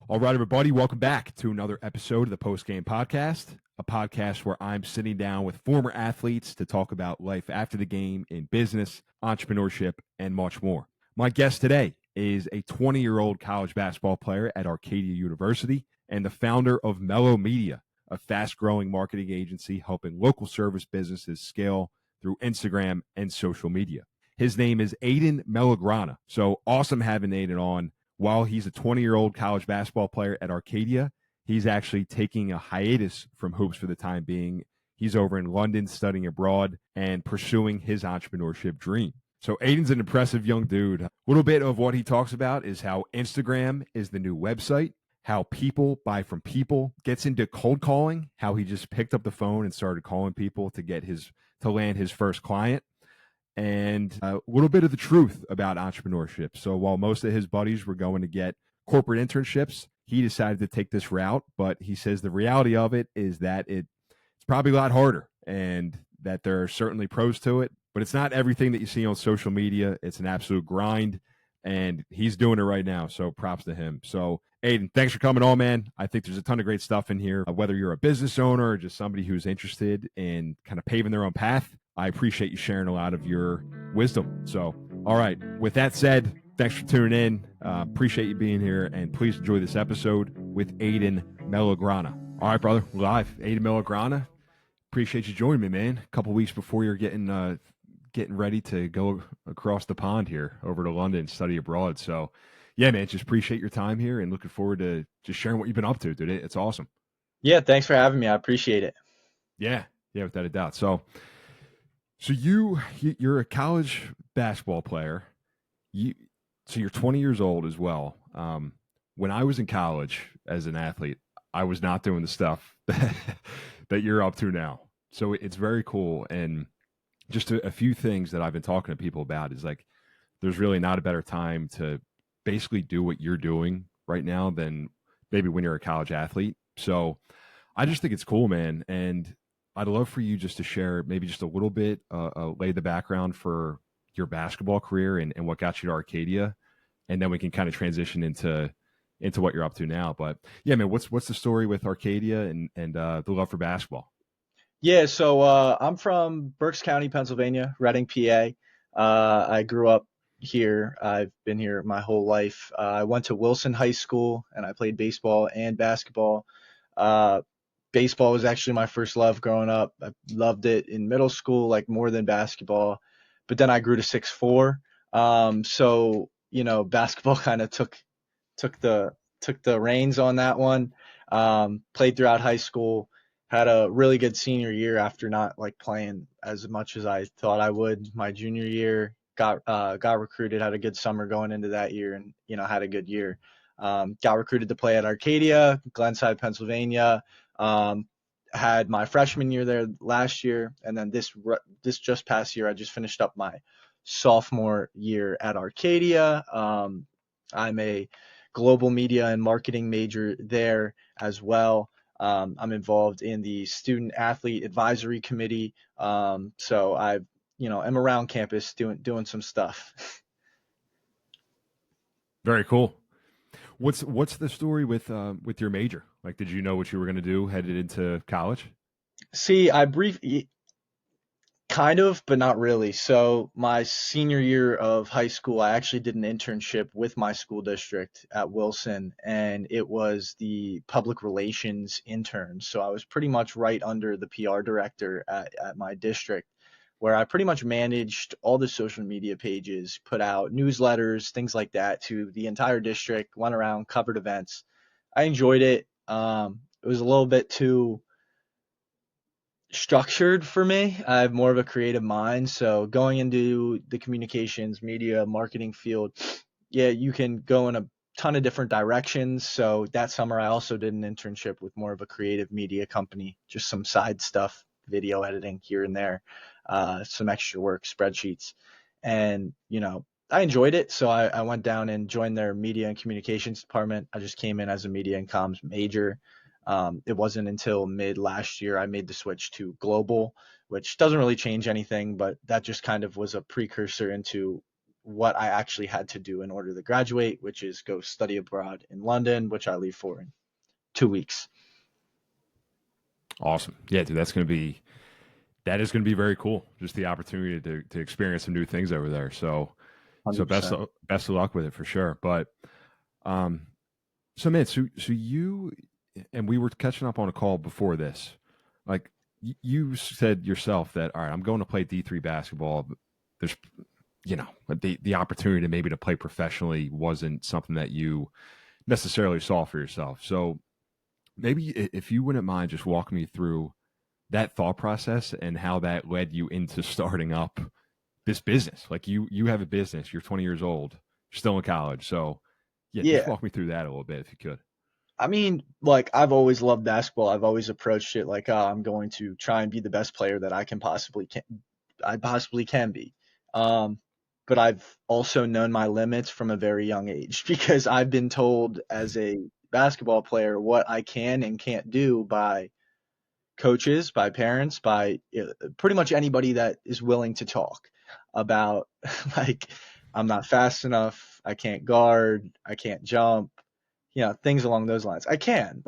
All right, everybody, welcome back to another episode of the Post Game Podcast, a podcast where I'm sitting down with former athletes to talk about life after the game in business, entrepreneurship, and much more. My guest today is a 20-year-old college basketball player at Arcadia University and the founder of Melo Media, a fast-growing marketing agency helping local service businesses scale through Instagram and social media. His name is Aidan Melograna. So awesome having Aidan on. While he's a 20-year-old college basketball player at Arcadia, he's actually taking a hiatus from hoops for the time being. He's over in London studying abroad and pursuing his entrepreneurship dream. So Aidan's an impressive young dude. A little bit of what he talks about is how Instagram is the new website, how people buy from people, gets into cold calling, how he just picked up the phone and started calling people to land his first client, and a little bit of the truth about entrepreneurship. So while most of his buddies were going to get corporate internships, he decided to take this route. But he says the reality of it is that it's probably a lot harder and that there are certainly pros to it, but it's not everything that you see on social media. It's an absolute grind, and he's doing it right now. So props to him. So Aidan, thanks for coming on, man. I think there's a ton of great stuff in here, whether you're a business owner or just somebody who's interested in kind of paving their own path. I appreciate you sharing a lot of your wisdom. So, all right, with that said, thanks for tuning in. Appreciate you being here, and please enjoy this episode with Aidan Melograna. All right, brother, we're live. Aidan Melograna, appreciate you joining me, man. A couple weeks before you're getting ready to go across the pond here over to London and study abroad. So, yeah, man, just appreciate your time here and looking forward to just sharing what you've been up to, dude. It's awesome. Yeah, thanks for having me. I appreciate it. Yeah, without a doubt. So you're a college basketball player. So you're 20 years old as well. When I was in college as an athlete, I was not doing the stuff that you're up to now. So it's very cool. And just a few things that I've been talking to people about is like, there's really not a better time to basically do what you're doing right now than maybe when you're a college athlete. So I just think it's cool, man. And I'd love for you just to share maybe just a little bit, lay the background for your basketball career and what got you to Arcadia, and then we can kind of transition into what you're up to now. But yeah, man, what's the story with Arcadia and the love for basketball? Yeah, so I'm from Berks County, Pennsylvania, Reading, PA. I grew up here. I've been here my whole life. I went to Wilson High School, and I played baseball and basketball. Baseball was actually my first love growing up. I loved it in middle school, like more than basketball. But then I grew to 6'4". So basketball kind of took the reins on that one. Played throughout high school. Had a really good senior year after not like playing as much as I thought I would. My junior year got recruited. Had a good summer going into that year, and had a good year. Got recruited to play at Arcadia, Glenside, Pennsylvania. Had my freshman year there last year, and then this just past year, I just finished up my sophomore year at Arcadia. I'm a global media and marketing major there as well. I'm involved in the student athlete advisory committee. So I, am around campus doing some stuff. Very cool. What's the story with your major? Like, did you know what you were going to do headed into college? See, kind of, but not really. So my senior year of high school, I actually did an internship with my school district at Wilson, and it was the public relations intern. So I was pretty much right under the PR director at my district, where I pretty much managed all the social media pages, put out newsletters, things like that to the entire district, went around, covered events. I enjoyed it. It was a little bit too structured for me. I have more of a creative mind. So going into the communications, media, marketing field, yeah, you can go in a ton of different directions. So that summer, I also did an internship with more of a creative media company, just some side stuff, video editing here and there, some extra work, spreadsheets. And, I enjoyed it. So I went down and joined their media and communications department. I just came in as a media and comms major. It wasn't until mid last year I made the switch to global, which doesn't really change anything, but that just kind of was a precursor into what I actually had to do in order to graduate, which is go study abroad in London, which I leave for in 2 weeks. Awesome. Yeah, dude, that is going to be very cool. Just the opportunity to experience some new things over there. So best 100%. of, best of luck with it for sure. But um, so man, so you and we were catching up on a call before this. Like you said yourself that all right, I'm going to play D3 basketball. But there's the opportunity to maybe to play professionally wasn't something that you necessarily saw for yourself. So maybe if you wouldn't mind just walking me through that thought process and how that led you into starting up this business. Like you have a business, you're 20 years old, you're still in college. So yeah, just Yeah. walk me through that a little bit if you could. I mean, like I've always loved basketball. I've always approached it like, I'm going to try and be the best player that I possibly can be. Um, but I've also known my limits from a very young age because I've been told as a basketball player what I can and can't do by coaches, by parents, by pretty much anybody that is willing to talk about like I'm not fast enough, I can't guard, I can't jump, things along those lines. I can,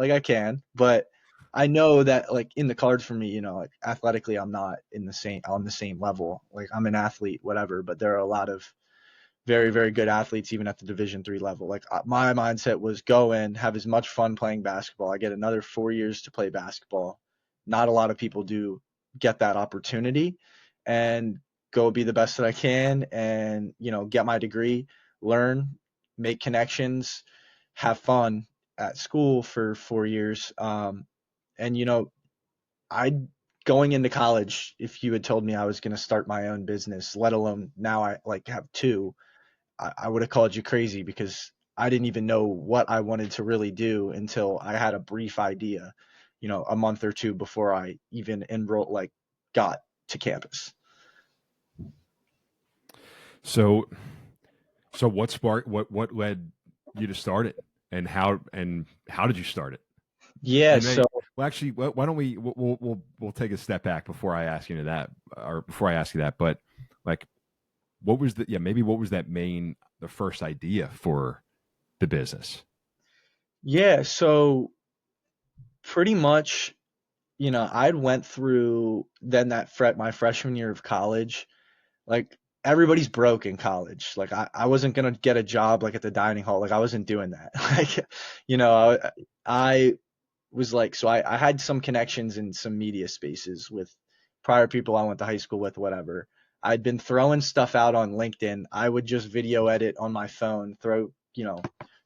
but I know that like in the cards for me, like athletically, I'm not on the same level. Like I'm an athlete, whatever, but there are a lot of very, very good athletes even at the Division 3 level. Like my mindset was go in, have as much fun playing basketball. I get another 4 years to play basketball. Not a lot of people do get that opportunity, and go be the best that I can, and get my degree, learn, make connections, have fun at school for 4 years. And I going into college, if you had told me I was going to start my own business, let alone now I like have two, I would have called you crazy because I didn't even know what I wanted to really do until I had a brief idea, a month or two before I even got to campus. So what sparked what led you to start it and how did you start it? Yeah, And so then well actually why don't we'll take a step back before I ask you that or before I ask you that, but like what was maybe what was the first idea for the business? yeah, so pretty much, I'd went through then my freshman year of college. Like everybody's broke in college. Like I wasn't gonna get a job like at the dining hall. Like I wasn't doing that. Like, I was like, so I had some connections in some media spaces with prior people I went to high school with, whatever. I'd been throwing stuff out on LinkedIn. I would just video edit on my phone, throw,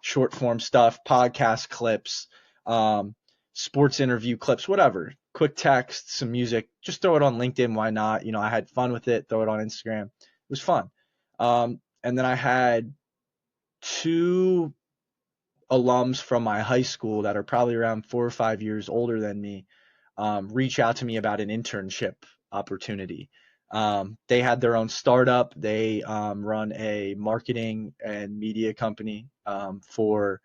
short form stuff, podcast clips, um, sports interview clips, whatever, quick text, some music, just throw it on LinkedIn. Why not? I had fun with it, throw it on Instagram. It was fun. And then I had two alums from my high school that are probably around 4 or 5 years older than me reach out to me about an internship opportunity. They had their own startup. They run a marketing and media company for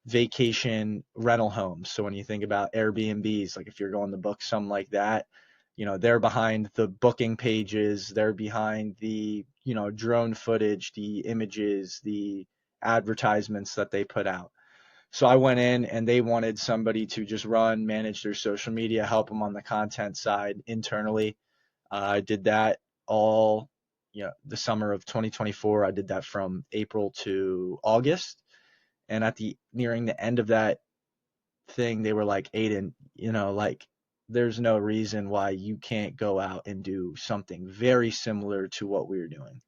vacation rental homes. So when you think about Airbnbs, like if you're going to book something like that, they're behind the booking pages, they're behind the, drone footage, the images, the advertisements that they put out. So I went in and they wanted somebody to just manage their social media, help them on the content side internally. I did that all, the summer of 2024. I did that from April to August. And nearing the end of that thing, they were like, Aidan, like there's no reason why you can't go out and do something very similar to what we're doing.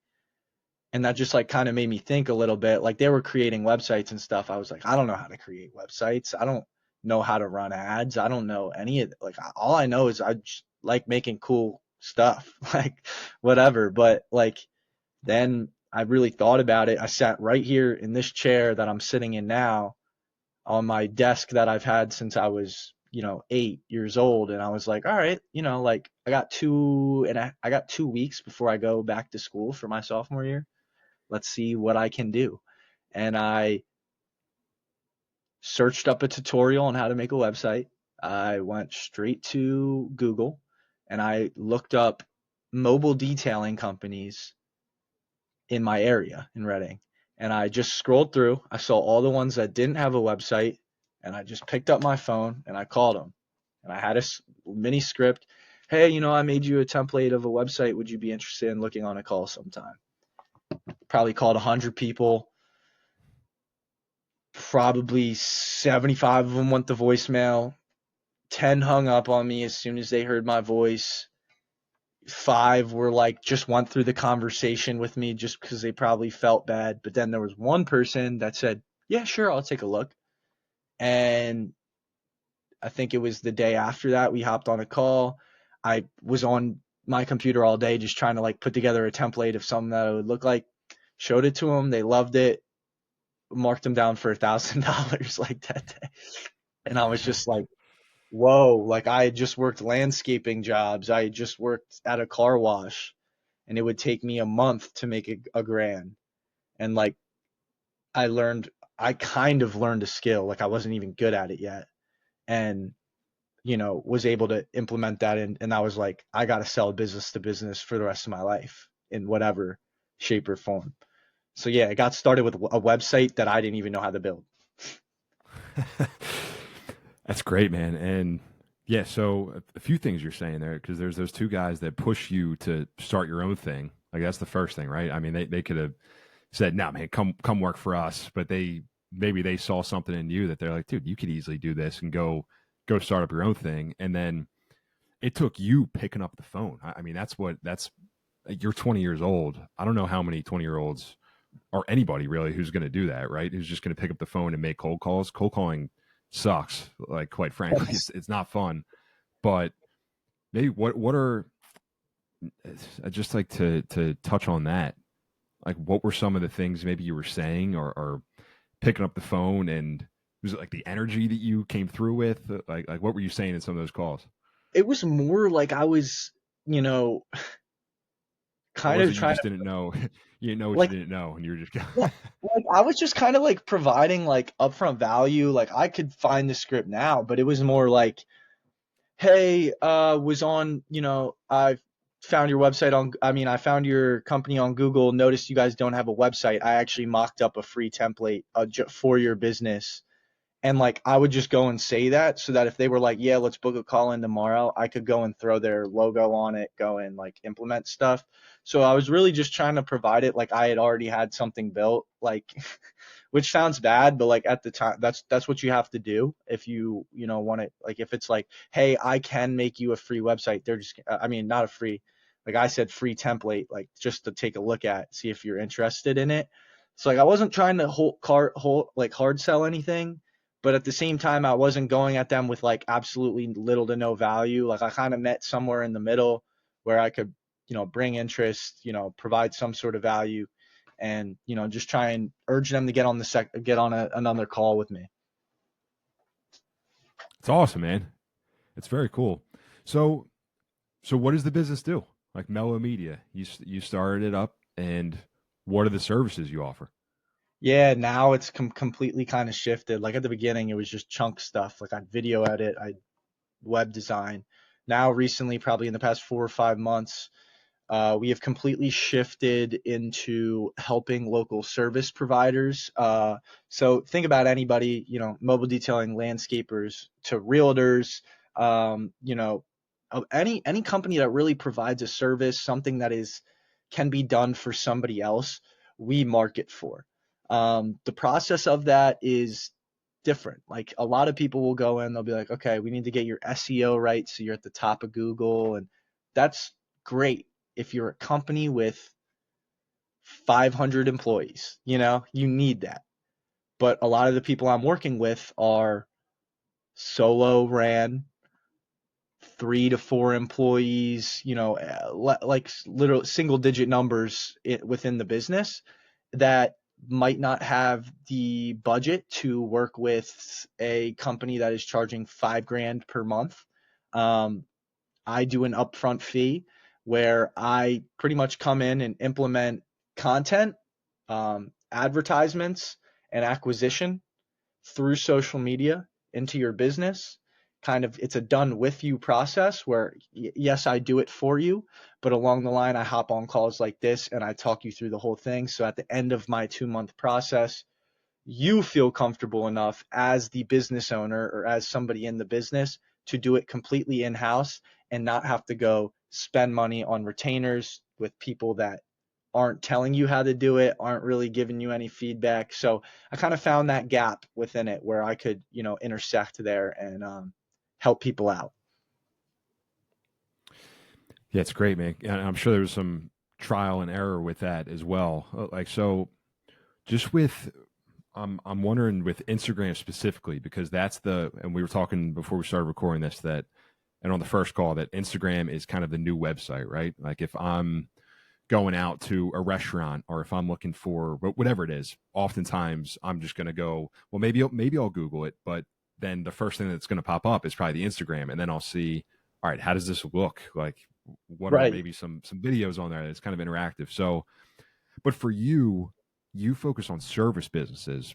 And that just like kind of made me think a little bit. Like they were creating websites and stuff. I was like, I don't know how to create websites. I don't know how to run ads. I don't know any of it. Like all I know is I just like making cool stuff, like whatever. But like then I really thought about it. I sat right here in this chair that I'm sitting in now on my desk that I've had since I was, 8 years old. And I was like, all right, like I got 2 weeks before I go back to school for my sophomore year. Let's see what I can do. And I searched up a tutorial on how to make a website. I went straight to Google and I looked up mobile detailing companies in my area in Reading. And I just scrolled through. I saw all the ones that didn't have a website, and I just picked up my phone and I called them. And I had a mini script. Hey, I made you a template of a website. Would you be interested in looking on a call sometime? Probably called 100 people. Probably 75 of them went to voicemail. 10 hung up on me as soon as they heard my voice. 5 were like, just went through the conversation with me just because they probably felt bad. But then there was one person that said, yeah, sure, I'll take a look. And I think it was the day after that we hopped on a call. I was on my computer all day just trying to like put together a template of something that it would look like. Showed it to them. They loved it. Marked them down for $1,000 like that day. And I was just like, whoa, like I had just worked landscaping jobs. I had just worked at a car wash, and it would take me a month to make a grand. And like I kind of learned a skill. Like I wasn't even good at it yet. And, was able to implement that. And I was like, I got to sell business to business for the rest of my life in whatever shape or form. So yeah, I got started with a website that I didn't even know how to build. That's great, man. And yeah, so a few things you're saying there, because there's those two guys that push you to start your own thing. Like that's the first thing, right? I mean, they could have said, "No, man, come work for us," but maybe they saw something in you that they're like, "Dude, you could easily do this and go start up your own thing." And then it took you picking up the phone. I mean, that's you're 20 years old. I don't know how many 20-year-olds or anybody really who's going to do that, right? Who's just going to pick up the phone and make cold calls. Cold calling sucks. Like, quite frankly, it's not fun. But maybe what are I just like to touch on that. Like, what were some of the things maybe you were saying or picking up the phone, and was it like the energy that you came through with? Like what were you saying in some of those calls? It was more like I was, you know, Or kind was of it you trying just to didn't know you didn't know what you like didn't know and you were just like I was just kind of like providing like upfront value. Like I could find the script now, but it was more like, hey, was on, I found your website on, I found your company on Google, noticed you guys don't have a website. I actually mocked up a free template for your business. And like I would just go and say that so that if they were like, yeah, let's book a call in tomorrow, I could go and throw their logo on it, go and like implement stuff. So I was really just trying to provide it like I had already had something built, like which sounds bad, but like at the time that's what you have to do if you want to, like if it's like, hey, I can make you a free website. They're just not a free, like I said, free template, like just to take a look at, see if you're interested in it. So like I wasn't trying to like hard sell anything, but at the same time I wasn't going at them with like absolutely little to no value. Like I kind of met somewhere in the middle where I could, bring interest, provide some sort of value, and just try and urge them to get on another call with me. It's awesome, man. It's very cool. So what does the business do? Like Melo Media, you started it up, and what are the services you offer? Yeah, now it's completely kind of shifted. Like at the beginning, it was just chunk stuff. Like I'd video edit, I'd web design. Now, recently, probably in the past 4 or 5 months, we have completely shifted into helping local service providers. So think about anybody, mobile detailing, landscapers to realtors, any company that really provides a service, something that can be done for somebody else, we market for. The process of that is different. Like a lot of people will go in, they'll be like, okay, we need to get your SEO right so you're at the top of Google, and that's great if you're a company with 500 employees. You need that. But a lot of the people I'm working with are solo ran, 3 to 4 employees, like literal single digit numbers within the business that might not have the budget to work with a company that is charging 5 grand per month. Um, I do an upfront fee where I pretty much come in and implement content, advertisements, and acquisition through social media into your business. it's a done with you process where yes, I do it for you, but along the line I hop on calls like this and I talk you through the whole thing. So at the end of my 2-month process, you feel comfortable enough as the business owner or as somebody in the business to do it completely in-house and not have to go spend money on retainers with people that aren't telling you how to do it, aren't really giving you any feedback. So I kind of found that gap within it where I could, intersect there and help people out. Yeah, it's great, man. And I'm sure there was some trial and error with that as well. Like, so just with, I'm wondering with Instagram specifically, because and we were talking before we started recording this, and on the first call, that Instagram is kind of the new website, right? Like if I'm going out to a restaurant or if I'm looking for whatever it is, oftentimes I'm just going to go, well, maybe I'll Google it, but then the first thing that's going to pop up is probably the Instagram, and then I'll see, all right, how does this look? Like, what are Right. maybe some videos on there that's kind of interactive? So, but for you, you focus on service businesses.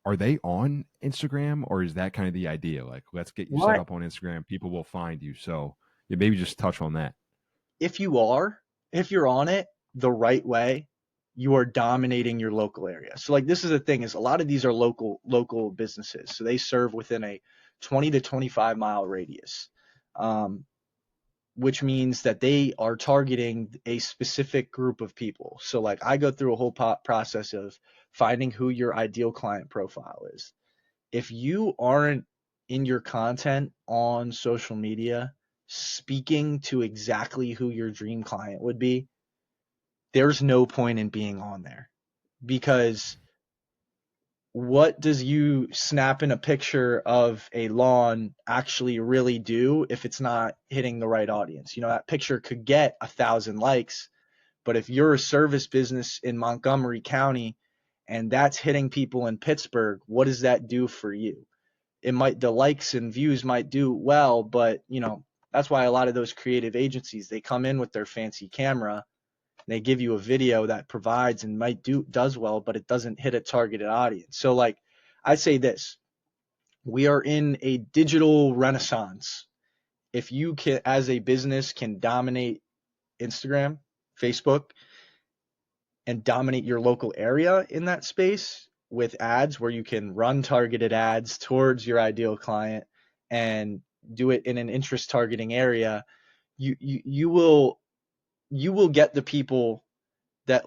Are they on Instagram, or is that kind of the idea? Like, let's get you set What up on Instagram, people will find you. So, yeah, maybe just touch on that. if you are, if you're on it the right way, you are dominating your local area. So like this is the thing is a lot of these are local businesses. So they serve within a 20 to 25-mile radius. Um, which means that they are targeting a specific group of people. So like I go through a whole process of finding who your ideal client profile is. If you aren't in your content on social media speaking to exactly who your dream client would be, there's no point in being on there because what does you snapping a picture of a lawn actually really do if it's not hitting the right audience? That picture could get 1,000 likes, but if you're a service business in Montgomery County and that's hitting people in Pittsburgh, what does that do for you? The likes and views might do well, but that's why a lot of those creative agencies, they come in with their fancy camera, they give you a video that provides and does well, but it doesn't hit a targeted audience. So like I say this, we are in a digital renaissance. If you can, as a business, can dominate Instagram, Facebook, and dominate your local area in that space with ads where you can run targeted ads towards your ideal client and do it in an interest targeting area, you will get the people that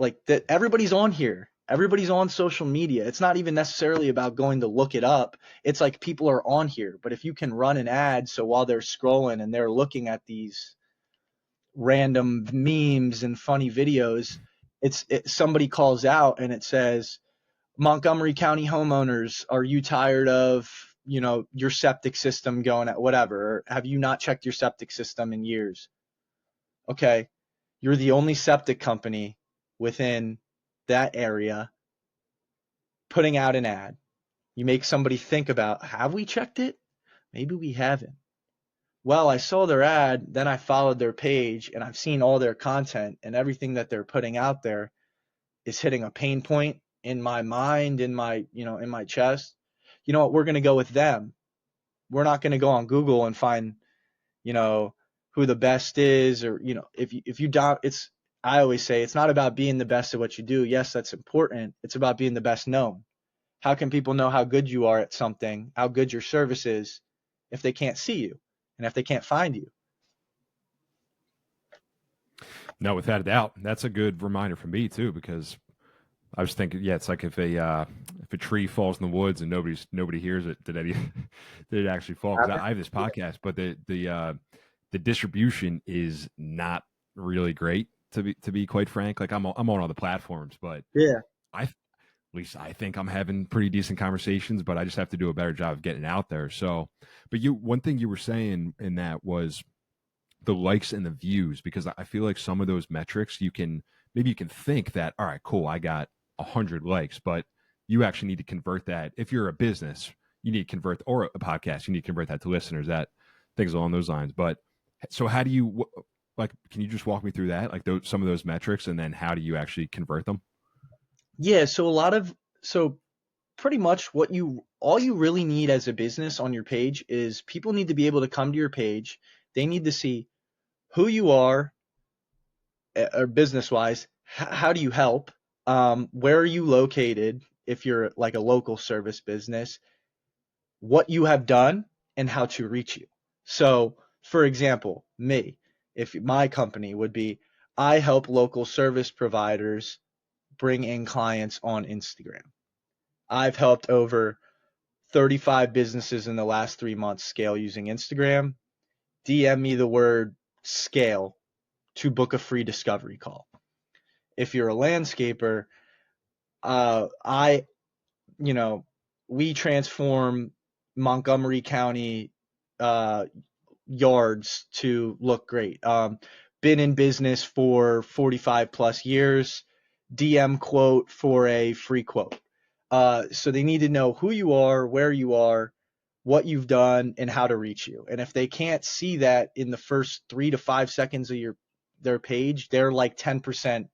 everybody's on here. Everybody's on social media. It's not even necessarily about going to look it up. It's like people are on here. But if you can run an ad so while they're scrolling and they're looking at these random memes and funny videos, somebody calls out and it says, Montgomery County homeowners, are you tired of, your septic system going at whatever? Or have you not checked your septic system in years? Okay, you're the only septic company within that area putting out an ad. You make somebody think about, have we checked it? Maybe we haven't. Well, I saw their ad, then I followed their page and I've seen all their content and everything that they're putting out there is hitting a pain point in my mind, in my chest. You know what? We're going to go with them. We're not going to go on Google and find, you know, who the best is, or, if you don't, I always say it's not about being the best at what you do. Yes, that's important. It's about being the best known. How can people know how good you are at something, how good your service is, if they can't see you and if they can't find you? No, without a doubt, that's a good reminder for me too, because I was thinking, yeah, it's like if a tree falls in the woods and nobody hears it, did it actually fall? Because I have this podcast, but the distribution is not really great, to be quite frank. Like I'm on all the platforms, but Yeah. at least I think I'm having pretty decent conversations, but I just have to do a better job of getting it out there. So, but one thing you were saying in that was the likes and the views, because I feel like some of those metrics maybe you can think that, all right, cool, I got 100 likes, but you actually need to convert that. If you're a business, you need to convert, or a podcast, you need to convert that to listeners, that things along those lines. But so how do you, like, can you just walk me through that, like some of those metrics, and then how do you actually convert them? Yeah. So pretty much all you really need as a business on your page is people need to be able to come to your page. They need to see who you are, or business wise, how do you help? Where are you located if you're like a local service business? What you have done and how to reach you. So, for example, me, if my company would be, I help local service providers bring in clients on Instagram. I've helped over 35 businesses in the last 3 months scale using Instagram. DM me the word scale to book a free discovery call. If you're a landscaper, I, you know, we transform Montgomery County uh, yards to look great. Been in business for 45 plus years. DM quote for a free quote. So they need to know who you are, where you are, what you've done, and how to reach you. And if they can't see that in the first 3 to 5 seconds of their page, they're like 10%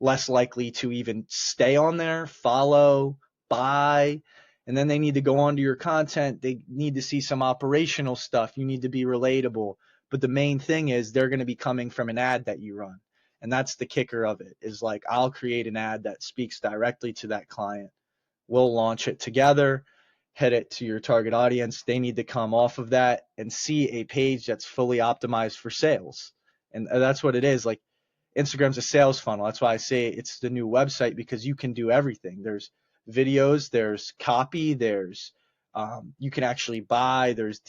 less likely to even stay on there, follow, buy, and then they need to go onto your content. They need to see some operational stuff. You need to be relatable. But the main thing is they're going to be coming from an ad that you run. And that's the kicker of it is like I'll create an ad that speaks directly to that client. We'll launch it together, head it to your target audience. They need to come off of that and see a page that's fully optimized for sales. And that's what it is. Like Instagram's a sales funnel. That's why I say it's the new website because you can do everything. There's videos, there's copy, there's you can actually buy. There's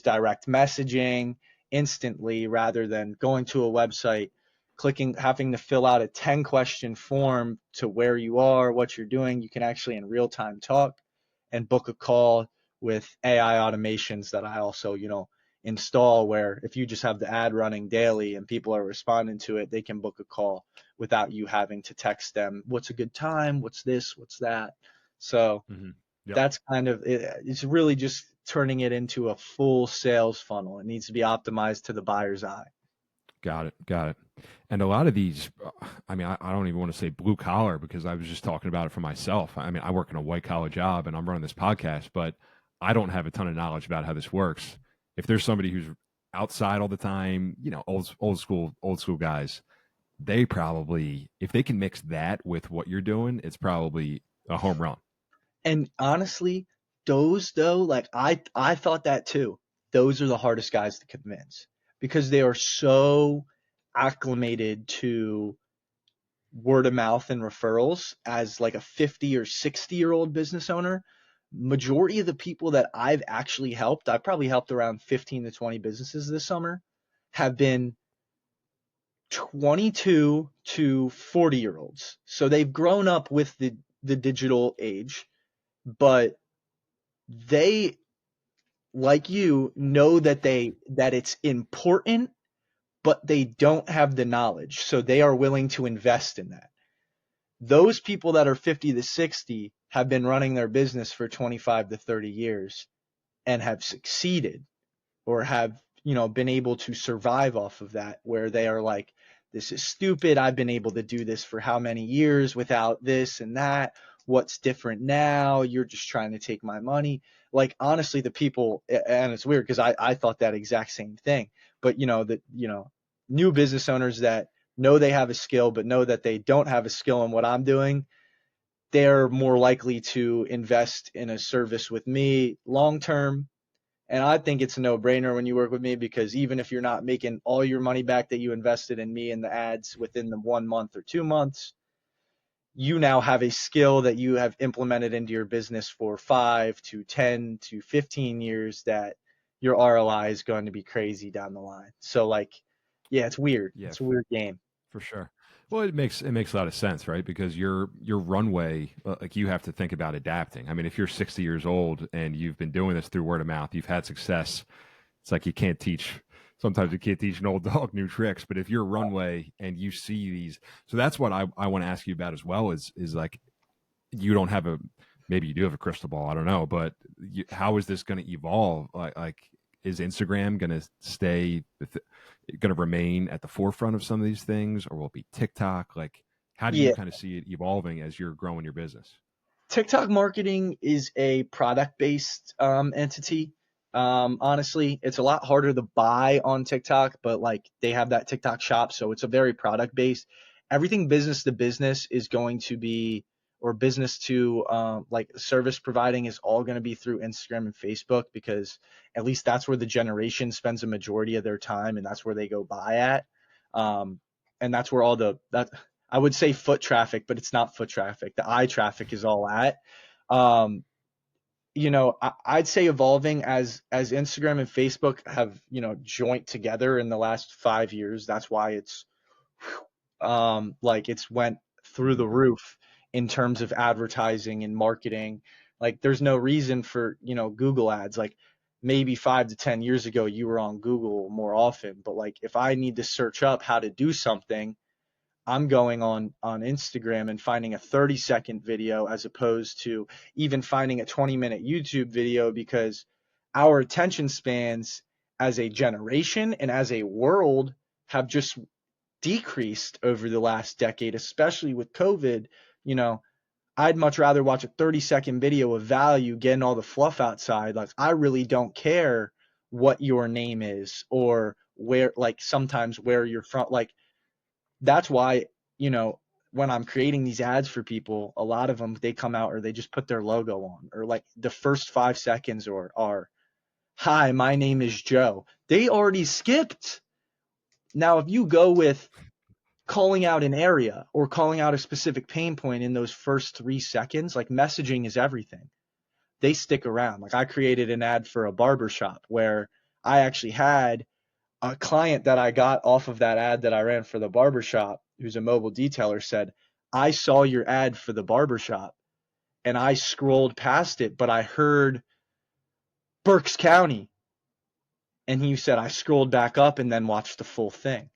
direct messaging instantly rather than going to a website, clicking, having to fill out a 10-question form to where you are, what you're doing. You can actually in real time talk and book a call with AI automations that I also install where if you just have the ad running daily and people are responding to it, they can book a call without you having to text them, what's a good time? What's this? What's that? So Mm-hmm. Yep. that's kind of it. It's really just turning it into a full sales funnel. It needs to be optimized to the buyer's eye. Got it. Got it. And a lot of these, I mean, I don't even want to say blue collar because I was just talking about it for myself. I mean, I work in a white collar job and I'm running this podcast, but I don't have a ton of knowledge about how this works. If there's somebody who's outside all the time, old school guys, they probably, if they can mix that with what you're doing, it's probably a home run. And honestly, those though, like I thought that too. Those are the hardest guys to convince because they are so acclimated to word of mouth and referrals as like a 50 or 60-year-old business owner. Majority of the people that I've actually helped, I've probably helped around 15 to 20 businesses this summer, have been 22 to 40-year-olds. So they've grown up with the digital age, but they, like you, know that it's important, but they don't have the knowledge. So they are willing to invest in that. Those people that are 50 to 60 have been running their business for 25 to 30 years and have succeeded or have, been able to survive off of that, where they are like, this is stupid. I've been able to do this for how many years without this and that. What's different now? You're just trying to take my money. Like, honestly, the people, and it's weird because I thought that exact same thing. But, new business owners that know they have a skill, but know that they don't have a skill in what I'm doing, they're more likely to invest in a service with me long term. And I think it's a no-brainer when you work with me because even if you're not making all your money back that you invested in me and the ads within the 1 month or 2 months, you now have a skill that you have implemented into your business for 5 to 10 to 15 years that your ROI is going to be crazy down the line. So like, yeah, it's weird. Yeah, It's a weird game. for sure. Well, it makes a lot of sense, right? Because your runway, like you have to think about adapting. I mean, if you're 60 years old and you've been doing this through word of mouth, you've had success. It's like you can't teach. Sometimes you can't teach an old dog new tricks. But if you're runway and you see these, so that's what I want to ask you about as well. Is like you don't have a, maybe you do have a crystal ball. I don't know, but how is this going to evolve? Like is Instagram going to stay, going to remain at the forefront of some of these things, or will it be TikTok? Like, how do you Yeah. kind of see it evolving as you're growing your business? TikTok marketing is a product-based entity. Honestly, it's a lot harder to buy on TikTok, but like they have that TikTok shop, so it's a very product-based. Everything business to business is going to be, or business to like service providing is all going to be through Instagram and Facebook because at least that's where the generation spends a majority of their time, and that's where they go buy at. Um, and that's where all the that I would say foot traffic, but it's not foot traffic. The eye traffic is all at. Um, I'd say evolving as Instagram and Facebook have, joint together in the last 5 years. That's why like it's went through the Mhm. roof in terms of advertising and marketing. Like there's no reason for, Google ads. Like maybe 5 to 10 years ago you were on Google more often, but like if I need to search up how to do something, I'm going on Instagram and finding a 30-second video as opposed to even finding a 20-minute YouTube video because our attention spans as a generation and as a world have just decreased over the last decade, especially with COVID. You know, I'd much rather watch a 30-second video of value getting all the fluff outside. Like, I really don't care what your name is or where, like, sometimes where you're from. Like, that's why, you know, when I'm creating these ads for people, a lot of them they come out or they just put their logo on, or like the first 5 seconds or are, "Hi, my name is Joe." They already skipped. Now, if you go with calling out an area or calling out a specific pain point in those first 3 seconds, like messaging is everything. They stick around. Like I created an ad for a barber shop where I actually had a client that I got off of that ad that I ran for the barbershop, who's a mobile detailer, said, "I saw your ad for the barbershop and I scrolled past it, but I heard Berks County." And he said, "I scrolled back up and then watched the full thing.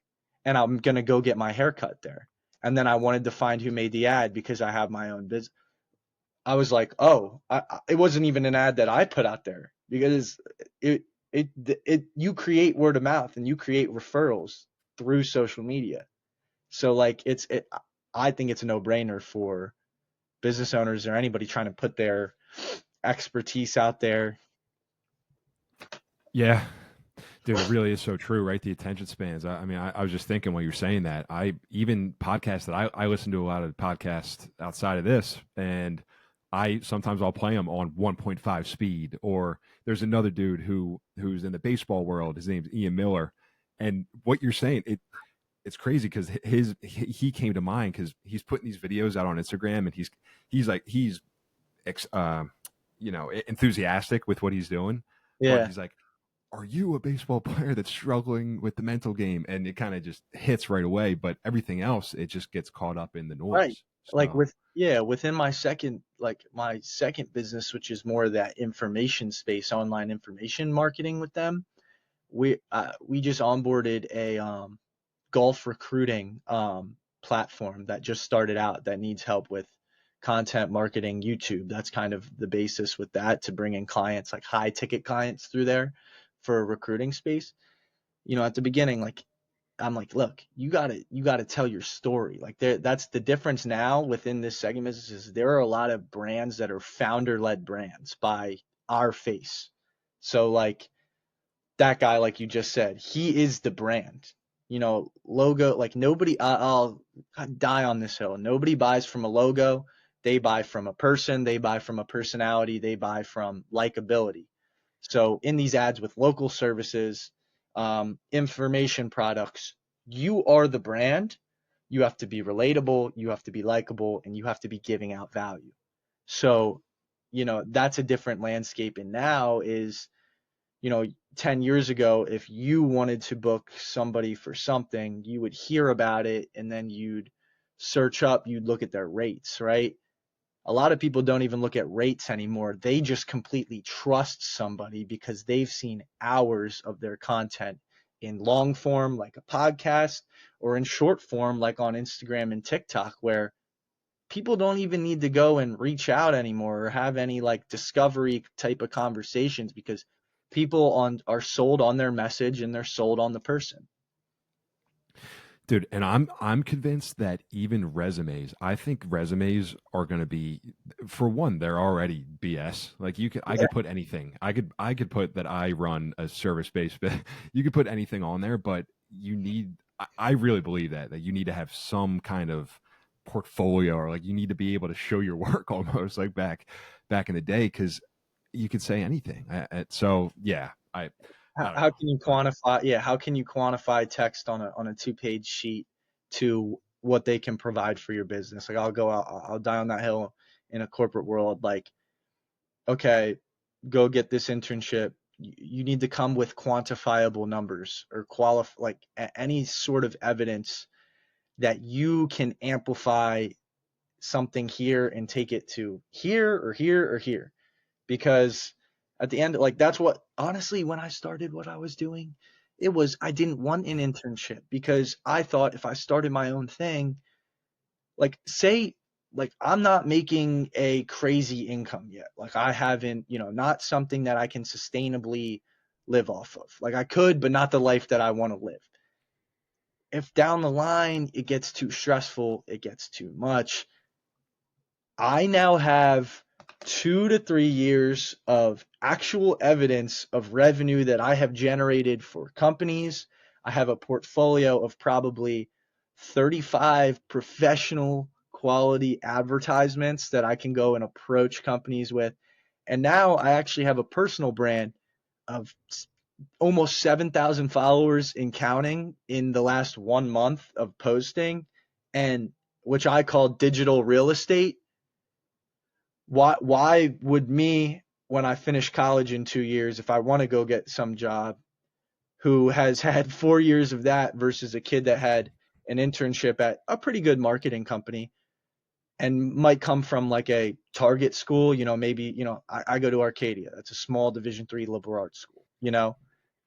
And I'm going to go get my haircut there." And then I wanted to find who made the ad because I have my own business. I was like, oh, it wasn't even an ad that I put out there because it, you create word of mouth and you create referrals through social media. So like I think it's a no brainer for business owners or anybody trying to put their expertise out there. Yeah, dude, it really is so true, right? The attention spans. I mean, I was just thinking while you were saying that. I even podcasts that I listen to a lot of podcasts outside of this, and I sometimes I'll play them on 1.5 speed. Or there's another dude who's in the baseball world. His name's Ian Miller, and what you're saying, it's crazy because he came to mind because he's putting these videos out on Instagram, and he's ex, enthusiastic with what he's doing, but Yeah. he's like, are you a baseball player that's struggling with the mental game? And it kind of just hits right away. But everything else, it just gets caught up in the Right. noise. Like So within my second business, which is more of that information space, online information marketing with them, we just onboarded a golf recruiting platform that just started out that needs help with content marketing, YouTube. That's kind of the basis with that to bring in clients, like high ticket clients through there for a recruiting space. At the beginning, like I'm like, look, you gotta tell your story. Like that's the difference now within this segment is there are a lot of brands that are founder led brands by our face. So like that guy, like you just said, he is the brand. Logo, like nobody, I'll die on this hill. Nobody buys from a logo. They buy from a person. They buy from a personality. They buy from likability. So in these ads with local services, information products, you are the brand. You have to be relatable. You have to be likable, and you have to be giving out value. So, that's a different landscape. And now is, you know, 10 years ago, if you wanted to book somebody for something, you would hear about it and then you'd search up, you'd look at their rates, right? A lot of people don't even look at rates anymore. They just completely trust somebody because they've seen hours of their content in long form, like a podcast, or in short form, like on Instagram and TikTok, where people don't even need to go and reach out anymore or have any like discovery type of conversations because people on are sold on their message and they're sold on the person. Dude, and I'm convinced that even resumes, I think resumes are going to be, for one, they're already BS. Like I Yeah. could put anything. I could put that I run a service based. You could put anything on there, but you need. I really believe that you need to have some kind of portfolio, or like you need to be able to show your work almost like back in the day, because you could say anything. So yeah, I don't How know. can you quantify? Yeah, how can you quantify text on a 2-page sheet to what they can provide for your business? Like I'll go out, I'll die on that hill in a corporate world. Like, okay, go get this internship. You need to come with quantifiable numbers or like any sort of evidence that you can amplify something here and take it to here or here or here. Because at the end, like that's what honestly, when I started what I was doing, it was I didn't want an internship because I thought if I started my own thing, like say like I'm not making a crazy income yet. Like I haven't, not something that I can sustainably live off of. Like I could, but not the life that I want to live. If down the line it gets too stressful, it gets too much, I now have 2 to 3 years of actual evidence of revenue that I have generated for companies. I have a portfolio of probably 35 professional quality advertisements that I can go and approach companies with. And now I actually have a personal brand of almost 7,000 followers in counting in the last 1 month of posting, and which I call digital real estate. Why would me, when I finish college in 2 years, if I want to go get some job, who has had 4 years of that versus a kid that had an internship at a pretty good marketing company and might come from like a target school, maybe, I go to Arcadia. That's a small Division 3 liberal arts school,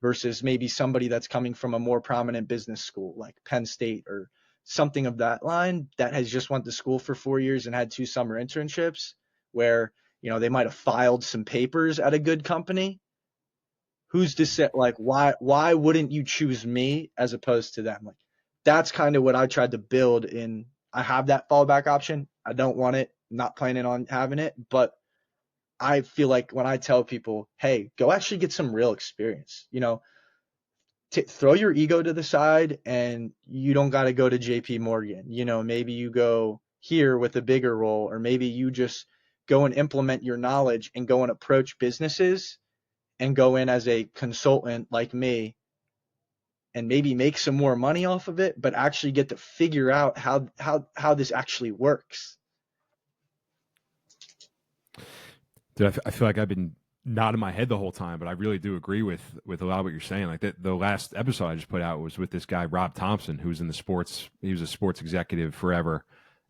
versus maybe somebody that's coming from a more prominent business school like Penn State or something of that line that has just went to school for 4 years and had 2 summer internships where, they might have filed some papers at a good company. Who's to say, like, why wouldn't you choose me as opposed to them? Like, that's kind of what I tried to build in. I have that fallback option. I don't want it, not planning on having it, but I feel like when I tell people, hey, go actually get some real experience, throw your ego to the side, and you don't got to go to JP Morgan. Maybe you go here with a bigger role, or maybe you just go and implement your knowledge and go and approach businesses and go in as a consultant like me and maybe make some more money off of it, but actually get to figure out how this actually works. Dude, I feel like I've been nodding my head the whole time, but I really do agree with a lot of what you're saying. Like the last episode I just put out was with this guy Rob Thompson, who's in the sports. He was a sports executive forever,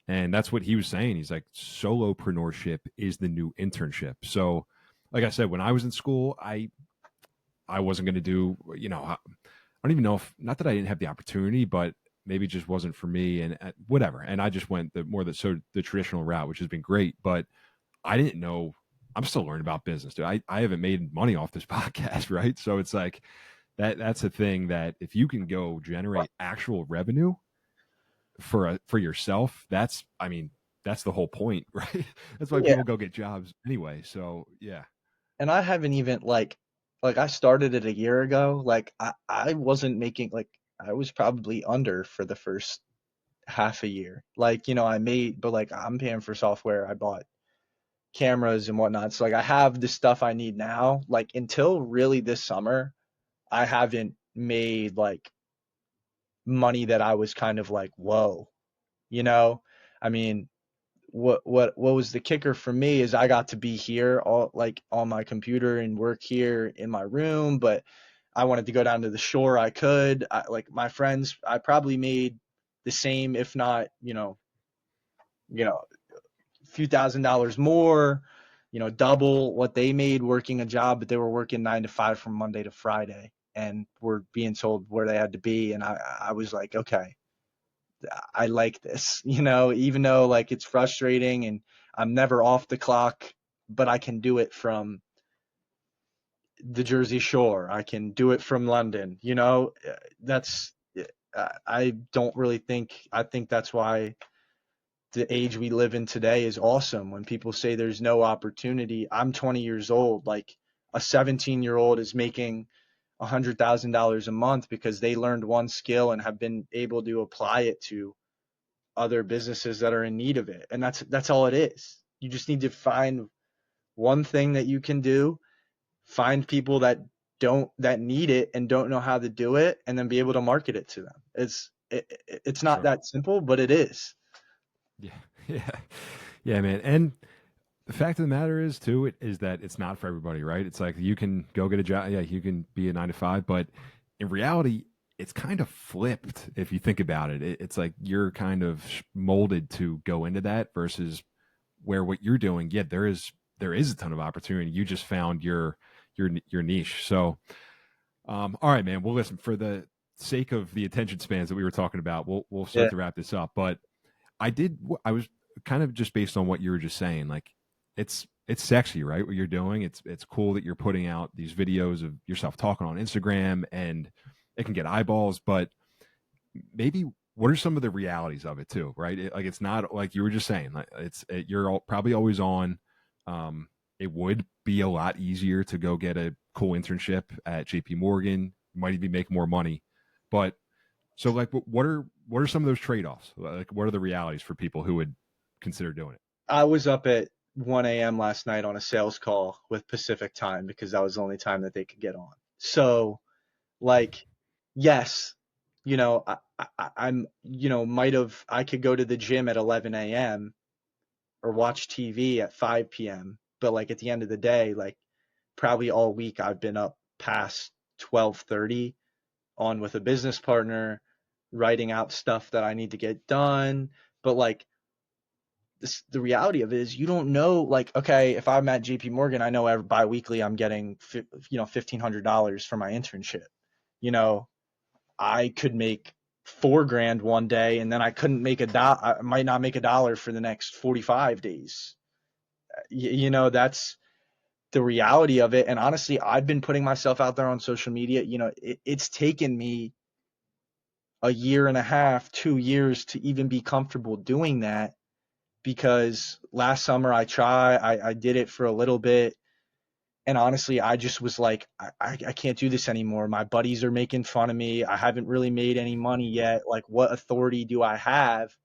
and that's what he was saying. He's like, solopreneurship is the new internship. So, like I said, when I was in school, I wasn't going to do. I don't even know if, not that I didn't have the opportunity, but maybe it just wasn't for me, and whatever. And I just went the traditional route, which has been great, but I didn't know. I'm still learning about business, dude. I haven't made money off this podcast, right? So it's like that's a thing that if you can go generate actual revenue for yourself, that's the whole point, right? That's why Yeah. people go get jobs anyway. So yeah. And I haven't even like I started it a year ago. Like I wasn't making like I was probably under for the first half a year. Like, I made, but like I'm paying for software. I bought cameras and whatnot. So like I have the stuff I need now. Like until really this summer, I haven't made like money that I was kind of like, whoa, you know? I mean, what was the kicker for me is I got to be here all like on my computer and work here in my room, but I wanted to go down to the shore. I could. Like my friends, I probably made the same, if not, a few $1,000s more, double what they made working a job, but they were working 9 to 5 from Monday to Friday and were being told where they had to be. And I was like, okay, I like this, even though like it's frustrating and I'm never off the clock, but I can do it from the Jersey Shore. I can do it from London, that's I don't really think, I think that's why the age we live in today is awesome. When people say there's no opportunity, I'm 20 years old. Like a 17-year-old is making $100,000 a month because they learned one skill and have been able to apply it to other businesses that are in need of it. And that's all it is. You just need to find one thing that you can do, find people that need it and don't know how to do it, and then be able to market it to them. It's not Sure. that simple, but it is. Yeah. Yeah. Yeah, man. And the fact of the matter is too, it is that it's not for everybody, right? It's like you can go get a job. Yeah, you can be a 9 to 5, but in reality, it's kind of flipped if you think about it. It's like you're kind of molded to go into that versus where what you're doing. Yeah, there is a ton of opportunity. You just found your niche. So, all right, man. Well, listen, for the sake of the attention spans that we were talking about, we'll Yeah. start to wrap this up. But I was kind of just based on what you were just saying, like it's sexy, right? What you're doing, it's cool that you're putting out these videos of yourself talking on Instagram, and it can get eyeballs, but maybe what are some of the realities of it too, right? Like it's not like you were just saying, like you're probably always on. It would be a lot easier to go get a cool internship at JP Morgan. You might even make more money, but so like what are some of those trade-offs? Like what are the realities for people who would consider doing it? I was up at 1 a.m. last night on a sales call with Pacific time because that was the only time that they could get on. So, like, yes, I'm, I could go to the gym at 11 a.m. or watch TV at 5 p.m. But like at the end of the day, like probably all week I've been up past 12:30 on with a business partner, writing out stuff that I need to get done. But like the reality of it is you don't know, like, okay, if I'm at JP Morgan, I know every biweekly I'm getting $1,500 for my internship. You know, I could make 4 grand one day and then I couldn't make I might not make $1 for the next 45 days. That's the reality of it. And honestly, I've been putting myself out there on social media. It's taken me a year and a half, 2 years to even be comfortable doing that, because last summer I did it for a little bit. And honestly, I just was like, I can't do this anymore. My buddies are making fun of me. I haven't really made any money yet. Like, what authority do I have?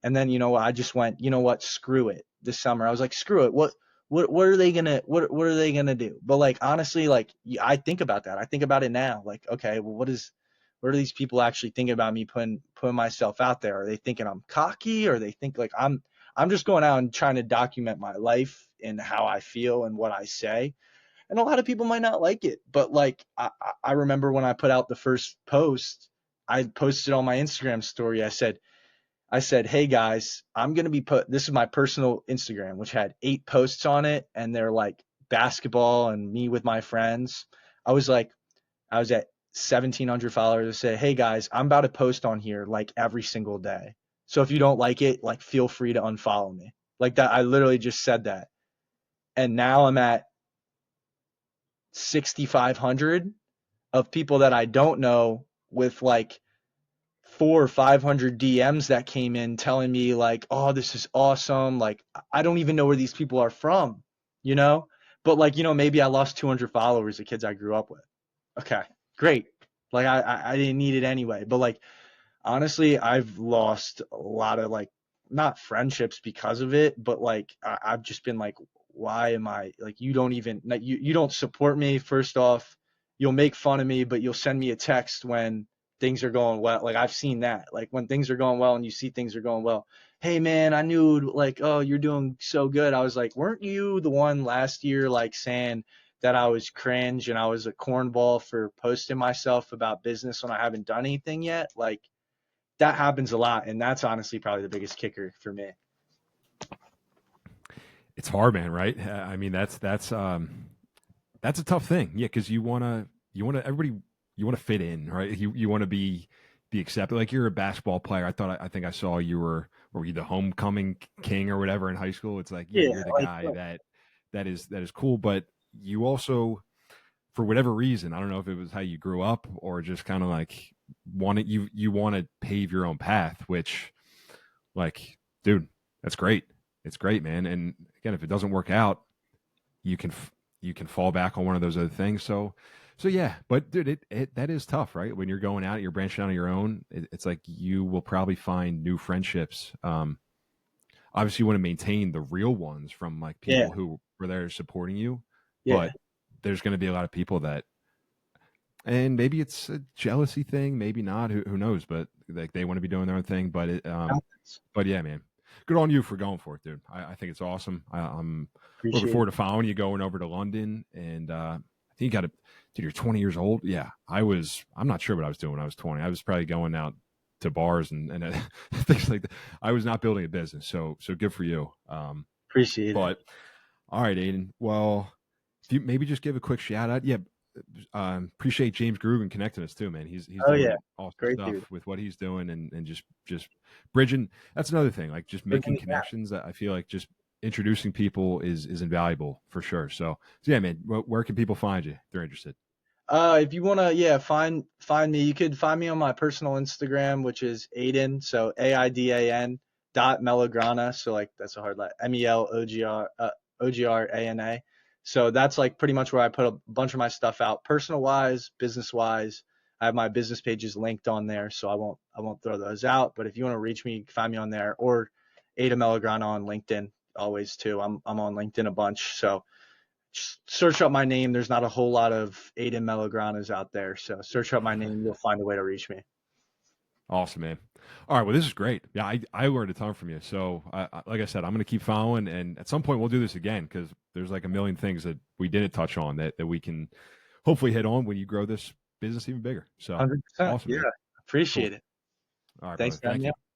And then, I just went, you know what, screw it. This summer, I was like, screw it. What are they gonna, what are they gonna do? But like, honestly, like, I think about that. I think about it now. Like, okay, well, what are these people actually thinking about me putting myself out there? Are they thinking I'm cocky, or they think like I'm just going out and trying to document my life and how I feel and what I say? And a lot of people might not like it, but like, I remember when I put out the first post, I posted on my Instagram story. I said, hey guys, I'm going to this is my personal Instagram, which had 8 posts on it. And they're like basketball and me with my friends. I was like, I was at 1,700 followers. I said, hey guys, I'm about to post on here like every single day. So if you don't like it, like feel free to unfollow me. Like that. I literally just said that. And now I'm at 6,500 of people that I don't know, with like 400 or 500 DMs that came in telling me like, oh, this is awesome. Like, I don't even know where these people are from, you know? But like, maybe I lost 200 followers, the kids I grew up with. Okay, great. Like, I didn't need it anyway. But like, honestly, I've lost a lot of, like, not friendships because of it, but like, I've just been like, why am I like, you don't even, like, you don't support me. First off, you'll make fun of me, but you'll send me a text when things are going well. Like, I've seen that. Like, when things are going well and you see things are going well, hey man, I knew, like, oh, you're doing so good. I was like, weren't you the one last year like saying that I was cringe and I was a cornball for posting myself about business when I haven't done anything yet? Like, that happens a lot, and that's honestly probably the biggest kicker for me. It's hard, man, right? I mean, that's a tough thing. Yeah, because you want to everybody, you want to fit in, right? You want to be accepted. Like you're a basketball player. I think I saw were you the homecoming king or whatever in high school. It's like, yeah, Yeah, you're the like, guy that is cool, but you also, for whatever reason, I don't know if it was how you grew up or just kind of like you want to pave your own path, which, like, dude, that's great. It's great, man. And again, if it doesn't work out, you can you can fall back on one of those other things. So yeah, but dude, it that is tough, right? When you're going out, you're branching out on your own. It's like you will probably find new friendships. Obviously, you want to maintain the real ones from like Yeah, people who were there supporting you, yeah, but there's going to be a lot of people that, and maybe it's a jealousy thing, maybe not. Who knows? But like they want to be doing their own thing. happens. But yeah, man, good on you for going for it, dude. I think it's awesome. I'm looking Appreciate it. forward to following you going over to London, and I think you got to. Dude, you're 20 years old. Yeah, I was. I'm not sure what I was doing when I was 20. I was probably going out to bars and things like that. I was not building a business, so good for you. Appreciate it. But all right, Aiden. Well, if you maybe just give a quick shout out. Yeah, appreciate James Grugan connecting us too, man. He's Oh yeah, doing awesome great stuff dude. with what he's doing and just bridging. That's another thing, like just Bridging making the gap. connections. That I feel like just introducing people is invaluable for sure. So yeah, man. Where can people find you if they're interested? If you wanna, yeah, find me. You could find me on my personal Instagram, which is Aidan. So Aidan dot Melograna. So like that's a hard line. Melograna. So that's like pretty much where I put a bunch of my stuff out, personal wise, business wise. I have my business pages linked on there, so I won't throw those out. But if you want to reach me, find me on there or Ada Melograna on LinkedIn always too. I'm on LinkedIn a bunch, so just search up my name. There's not a whole lot of Aidan Melogranas out there, so search up my name. You'll find a way to reach me. Awesome, man. All right, well, this is great. Yeah, I learned a ton from you. So, like I said, I'm going to keep following, and at some point we'll do this again because there's like a million things that we didn't touch on that we can hopefully hit on when you grow this business even bigger. So 100%. awesome, Yeah, man. Cool. appreciate it. All right, Thanks brother. for having Thank me you. on.